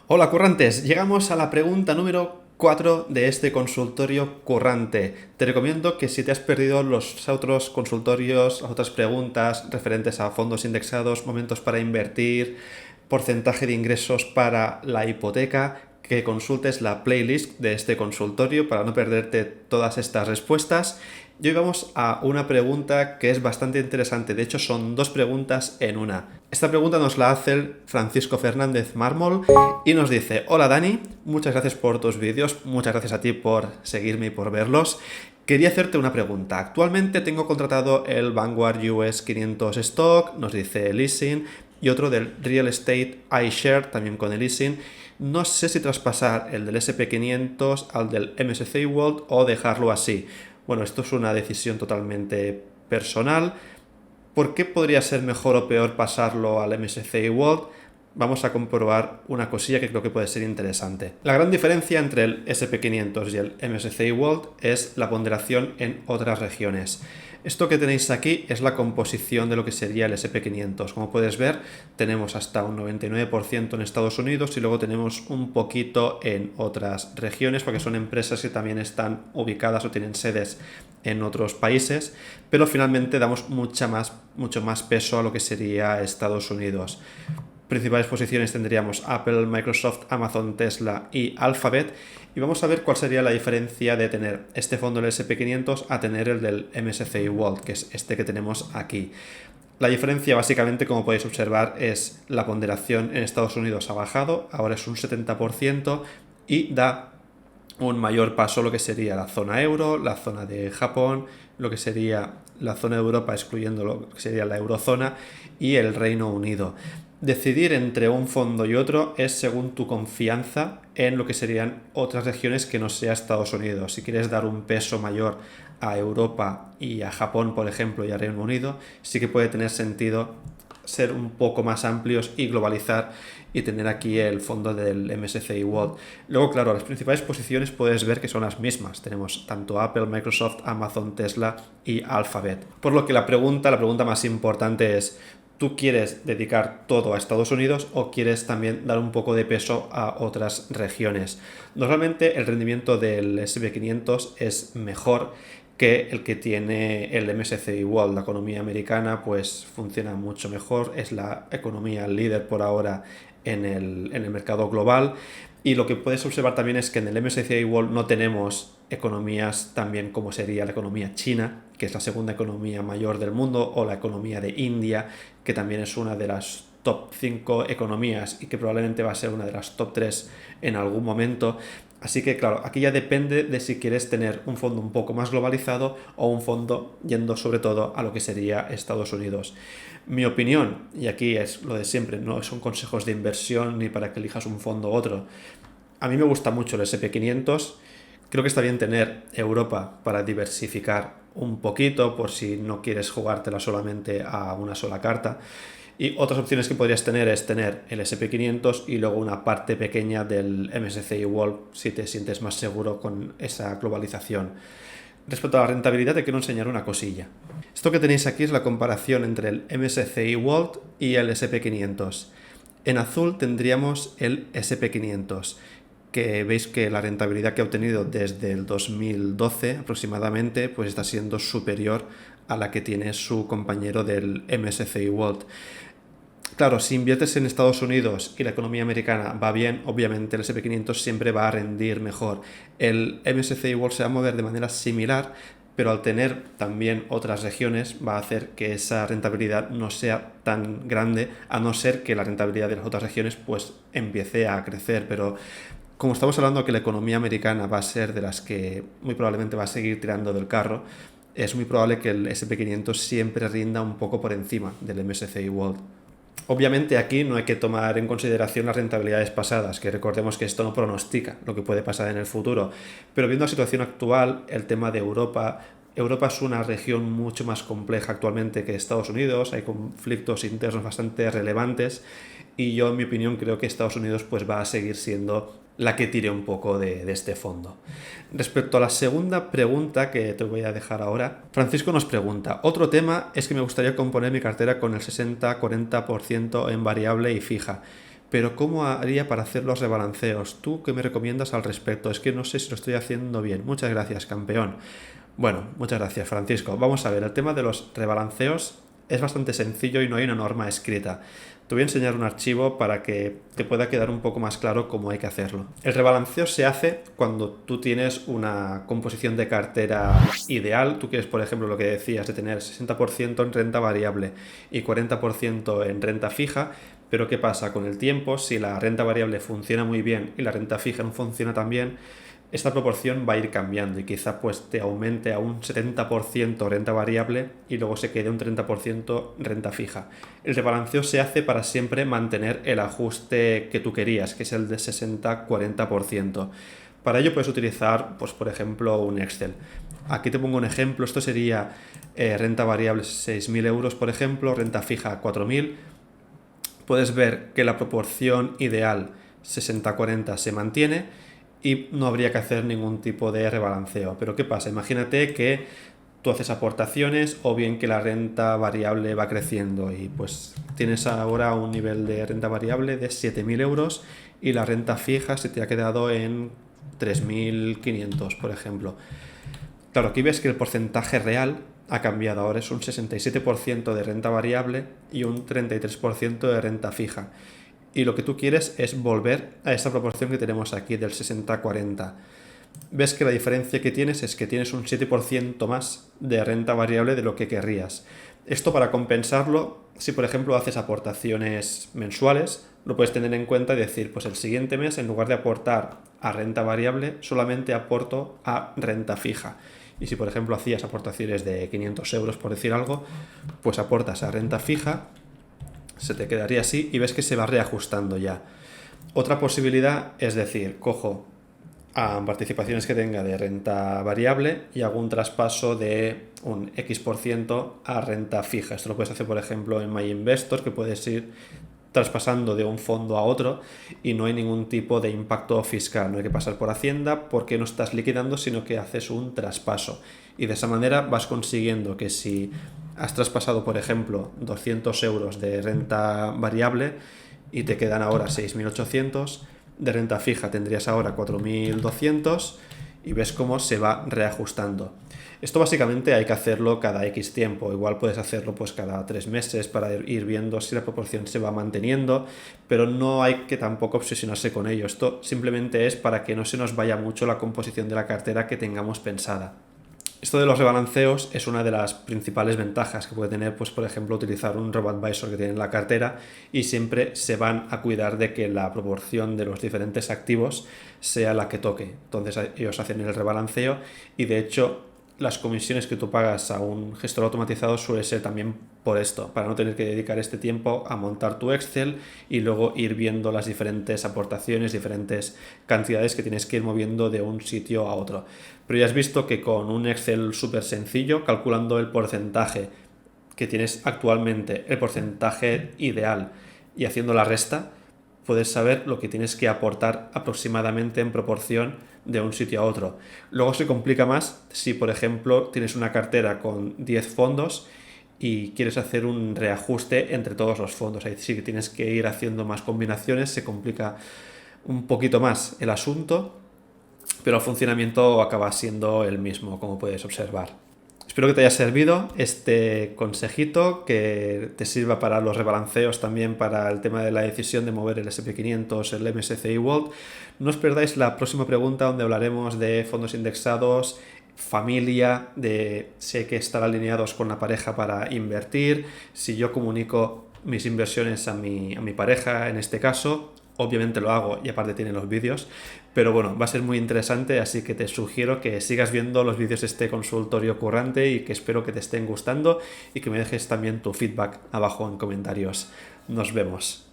Hola currantes, llegamos a la pregunta número 4 de este consultorio currante. Te recomiendo que si te has perdido los otros consultorios, las otras preguntas referentes a fondos indexados, momentos para invertir, porcentaje de ingresos para la hipoteca, que consultes la playlist de este consultorio para no perderte todas estas respuestas. Y hoy vamos a una pregunta que es bastante interesante. De hecho, son dos preguntas en una. Esta pregunta nos la hace el Francisco Fernández Mármol y nos dice: hola Dani, muchas gracias por tus vídeos, muchas gracias a ti por seguirme y por verlos. Quería hacerte una pregunta. Actualmente tengo contratado el Vanguard US 500 Stock, nos dice leasing, y otro del Real Estate iShare, también con el leasing. No sé si traspasar el del SP500 al del MSCI World o dejarlo así. Bueno, esto es una decisión totalmente personal. ¿Por qué podría ser mejor o peor pasarlo al MSCI World? Vamos a comprobar una cosilla que creo que puede ser interesante. La gran diferencia entre el SP500 y el MSCI World es la ponderación en otras regiones. Esto que tenéis aquí es la composición de lo que sería el SP500. Como puedes ver, tenemos hasta un 99% en Estados Unidos y luego tenemos un poquito en otras regiones, porque son empresas que también están ubicadas o tienen sedes en otros países, pero finalmente damos mucho más peso a lo que sería Estados Unidos. Principales posiciones tendríamos Apple, Microsoft, Amazon, Tesla y Alphabet. Y vamos a ver cuál sería la diferencia de tener este fondo del SP500 a tener el del MSCI World, que es este que tenemos aquí. La diferencia básicamente, como podéis observar, es la ponderación en Estados Unidos ha bajado, ahora es un 70% y da un mayor paso lo que sería la zona euro, la zona de Japón, lo que sería la zona de Europa, excluyendo lo que sería la eurozona, y el Reino Unido. Decidir entre un fondo y otro es según tu confianza en lo que serían otras regiones que no sea Estados Unidos. Si quieres dar un peso mayor a Europa y a Japón, por ejemplo, y a Reino Unido, sí que puede tener sentido ser un poco más amplios y globalizar y tener aquí el fondo del MSCI World. Luego, claro, las principales posiciones puedes ver que son las mismas. Tenemos tanto Apple, Microsoft, Amazon, Tesla y Alphabet. Por lo que la pregunta más importante es: ¿tú quieres dedicar todo a Estados Unidos o quieres también dar un poco de peso a otras regiones? Normalmente el rendimiento del SP500 es mejor que el que tiene el MSCI World. La economía americana pues funciona mucho mejor, es la economía líder por ahora en el mercado global. Y lo que puedes observar también es que en el MSCI World no tenemos economías también como sería la economía china, que es la segunda economía mayor del mundo, o la economía de India, que también es una de las top 5 economías y que probablemente va a ser una de las top 3 en algún momento. Así que claro, aquí ya depende de si quieres tener un fondo un poco más globalizado o un fondo yendo sobre todo a lo que sería Estados Unidos. Mi opinión, y aquí es lo de siempre, no son consejos de inversión ni para que elijas un fondo u otro. A mí me gusta mucho el SP500. Creo que está bien tener Europa para diversificar un poquito por si no quieres jugártela solamente a una sola carta. Y otras opciones que podrías tener es tener el SP500 y luego una parte pequeña del MSCI World si te sientes más seguro con esa globalización. Respecto a la rentabilidad te quiero enseñar una cosilla. Esto que tenéis aquí es la comparación entre el MSCI World y el SP500. En azul tendríamos el SP500, que veis que la rentabilidad que ha obtenido desde el 2012 aproximadamente pues está siendo superior a la que tiene su compañero del MSCI World. Claro, si inviertes en Estados Unidos y la economía americana va bien, obviamente el SP500 siempre va a rendir mejor. El MSCI World se va a mover de manera similar, pero al tener también otras regiones va a hacer que esa rentabilidad no sea tan grande, a no ser que la rentabilidad de las otras regiones pues empiece a crecer. Pero como estamos hablando que la economía americana va a ser de las que muy probablemente va a seguir tirando del carro, es muy probable que el SP500 siempre rinda un poco por encima del MSCI World. Obviamente aquí no hay que tomar en consideración las rentabilidades pasadas, que recordemos que esto no pronostica lo que puede pasar en el futuro, pero viendo la situación actual, el tema de Europa es una región mucho más compleja actualmente que Estados Unidos, hay conflictos internos bastante relevantes y yo en mi opinión creo que Estados Unidos pues va a seguir siendo la que tire un poco de este fondo. Respecto a la segunda pregunta que te voy a dejar ahora, Francisco nos pregunta: otro tema es que me gustaría componer mi cartera con el 60-40% en variable y fija, pero ¿cómo haría para hacer los rebalanceos? ¿Tú qué me recomiendas al respecto? Es que no sé si lo estoy haciendo bien. Muchas gracias, campeón. Bueno, muchas gracias, Francisco. Vamos a ver, el tema de los rebalanceos es bastante sencillo y no hay una norma escrita. Te voy a enseñar un archivo para que te pueda quedar un poco más claro cómo hay que hacerlo. El rebalanceo se hace cuando tú tienes una composición de cartera ideal. Tú quieres, por ejemplo, lo que decías de tener 60% en renta variable y 40% en renta fija. Pero ¿qué pasa? Con el tiempo, si la renta variable funciona muy bien y la renta fija no funciona tan bien, esta proporción va a ir cambiando y quizá pues te aumente a un 70% renta variable y luego se quede un 30% renta fija. El rebalanceo se hace para siempre mantener el ajuste que tú querías, que es el de 60-40%. Para ello puedes utilizar, pues por ejemplo, un Excel. Aquí te pongo un ejemplo, esto sería renta variable 6.000 euros, por ejemplo, renta fija 4.000. Puedes ver que la proporción ideal 60-40 se mantiene y no habría que hacer ningún tipo de rebalanceo. Pero ¿qué pasa? Imagínate que tú haces aportaciones o bien que la renta variable va creciendo y pues tienes ahora un nivel de renta variable de 7.000 euros y la renta fija se te ha quedado en 3.500, por ejemplo. Claro, aquí ves que el porcentaje real ha cambiado. Ahora es un 67% de renta variable y un 33% de renta fija. Y lo que tú quieres es volver a esta proporción que tenemos aquí del 60-40. Ves que la diferencia que tienes es que tienes un 7% más de renta variable de lo que querrías. Esto para compensarlo, si por ejemplo haces aportaciones mensuales, lo puedes tener en cuenta y decir, pues el siguiente mes en lugar de aportar a renta variable, solamente aporto a renta fija. Y si por ejemplo hacías aportaciones de 500 euros por decir algo, pues aportas a renta fija, se te quedaría así y ves que se va reajustando ya. Otra posibilidad es decir, cojo a participaciones que tenga de renta variable y hago un traspaso de un X% a renta fija. Esto lo puedes hacer, por ejemplo, en MyInvestor, que puedes ir traspasando de un fondo a otro y no hay ningún tipo de impacto fiscal. No hay que pasar por Hacienda porque no estás liquidando, sino que haces un traspaso. Y de esa manera vas consiguiendo que si has traspasado, por ejemplo, 200 euros de renta variable y te quedan ahora 6.800, de renta fija tendrías ahora 4.200 y ves cómo se va reajustando. Esto básicamente hay que hacerlo cada X tiempo. Igual puedes hacerlo pues cada 3 meses para ir viendo si la proporción se va manteniendo, pero no hay que tampoco obsesionarse con ello. Esto simplemente es para que no se nos vaya mucho la composición de la cartera que tengamos pensada. Esto de los rebalanceos es una de las principales ventajas que puede tener, pues por ejemplo, utilizar un robo-advisor que tiene en la cartera y siempre se van a cuidar de que la proporción de los diferentes activos sea la que toque. Entonces ellos hacen el rebalanceo y de hecho las comisiones que tú pagas a un gestor automatizado suele ser también por esto, para no tener que dedicar este tiempo a montar tu Excel y luego ir viendo las diferentes aportaciones, diferentes cantidades que tienes que ir moviendo de un sitio a otro. Pero ya has visto que con un Excel súper sencillo, calculando el porcentaje que tienes actualmente, el porcentaje ideal y haciendo la resta, puedes saber lo que tienes que aportar aproximadamente en proporción de un sitio a otro. Luego se complica más si, por ejemplo, tienes una cartera con 10 fondos y quieres hacer un reajuste entre todos los fondos. Ahí sí que tienes que ir haciendo más combinaciones, se complica un poquito más el asunto, pero el funcionamiento acaba siendo el mismo, como puedes observar. Espero que te haya servido este consejito, que te sirva para los rebalanceos, también para el tema de la decisión de mover el SP500, el MSCI World. No os perdáis la próxima pregunta, donde hablaremos de fondos indexados, familia, de si hay que estar alineados con la pareja para invertir, si yo comunico mis inversiones a mi pareja en este caso. Obviamente lo hago y aparte tienen los vídeos, pero bueno, va a ser muy interesante, así que te sugiero que sigas viendo los vídeos de este consultorio currante y que espero que te estén gustando y que me dejes también tu feedback abajo en comentarios. Nos vemos.